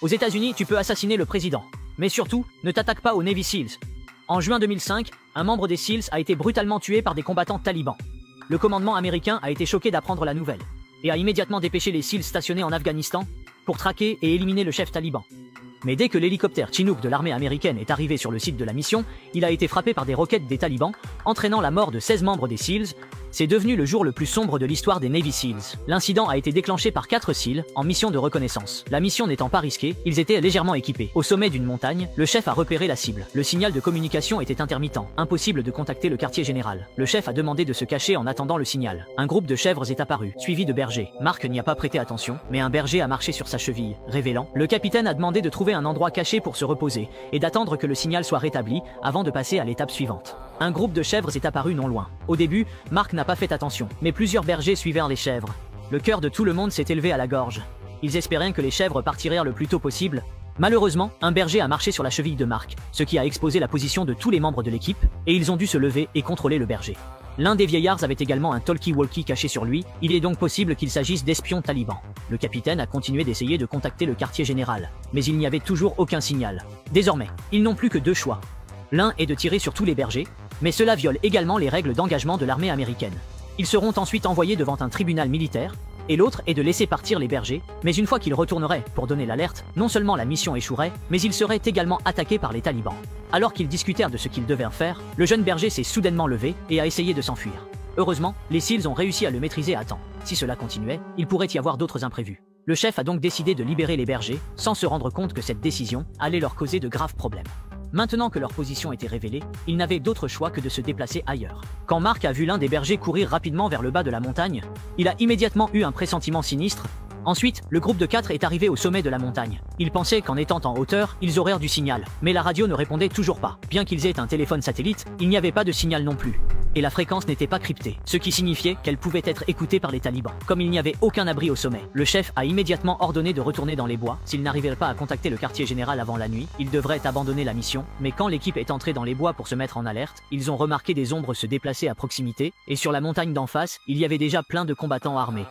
Aux États-Unis, tu peux assassiner le président. Mais surtout, ne t'attaque pas aux Navy Seals. En juin 2005, un membre des Seals a été brutalement tué par des combattants talibans. Le commandement américain a été choqué d'apprendre la nouvelle et a immédiatement dépêché les Seals stationnés en Afghanistan pour traquer et éliminer le chef taliban. Mais dès que l'hélicoptère Chinook de l'armée américaine est arrivé sur le site de la mission, il a été frappé par des roquettes des talibans, entraînant la mort de 16 membres des SEALs. C'est devenu le jour le plus sombre de l'histoire des Navy SEALs. L'incident a été déclenché par 4 SEALs en mission de reconnaissance. La mission n'étant pas risquée, ils étaient légèrement équipés. Au sommet d'une montagne, le chef a repéré la cible. Le signal de communication était intermittent, impossible de contacter le quartier général. Le chef a demandé de se cacher en attendant le signal. Un groupe de chèvres est apparu, suivi de bergers. Mark n'y a pas prêté attention, mais un berger a marché sur sa cheville, révélant. Le capitaine a demandé de trouver un endroit caché pour se reposer et d'attendre que le signal soit rétabli avant de passer à l'étape suivante. Un groupe de chèvres est apparu non loin. Au début, Mark n'a pas fait attention, mais plusieurs bergers suivirent les chèvres. Le cœur de tout le monde s'est élevé à la gorge. Ils espéraient que les chèvres partiraient le plus tôt possible. Malheureusement, un berger a marché sur la cheville de Mark, ce qui a exposé la position de tous les membres de l'équipe, et ils ont dû se lever et contrôler le berger. L'un des vieillards avait également un talkie-walkie caché sur lui, il est donc possible qu'il s'agisse d'espions talibans. Le capitaine a continué d'essayer de contacter le quartier général, mais il n'y avait toujours aucun signal. Désormais, ils n'ont plus que 2 choix. L'un est de tirer sur tous les bergers, mais cela viole également les règles d'engagement de l'armée américaine. Ils seront ensuite envoyés devant un tribunal militaire, et l'autre est de laisser partir les bergers, mais une fois qu'ils retourneraient pour donner l'alerte, non seulement la mission échouerait, mais ils seraient également attaqués par les talibans. Alors qu'ils discutèrent de ce qu'ils devaient faire, le jeune berger s'est soudainement levé et a essayé de s'enfuir. Heureusement, les SEALs ont réussi à le maîtriser à temps. Si cela continuait, il pourrait y avoir d'autres imprévus. Le chef a donc décidé de libérer les bergers, sans se rendre compte que cette décision allait leur causer de graves problèmes. Maintenant que leur position était révélée, ils n'avaient d'autre choix que de se déplacer ailleurs. Quand Mark a vu l'un des bergers courir rapidement vers le bas de la montagne, il a immédiatement eu un pressentiment sinistre. Ensuite, le groupe de 4 est arrivé au sommet de la montagne. Ils pensaient qu'en étant en hauteur, ils auraient du signal, mais la radio ne répondait toujours pas. Bien qu'ils aient un téléphone satellite, il n'y avait pas de signal non plus. Et la fréquence n'était pas cryptée, ce qui signifiait qu'elle pouvait être écoutée par les talibans. Comme il n'y avait aucun abri au sommet, le chef a immédiatement ordonné de retourner dans les bois. S'ils n'arrivaient pas à contacter le quartier général avant la nuit, ils devraient abandonner la mission. Mais quand l'équipe est entrée dans les bois pour se mettre en alerte, ils ont remarqué des ombres se déplacer à proximité, et sur la montagne d'en face, il y avait déjà plein de combattants armés.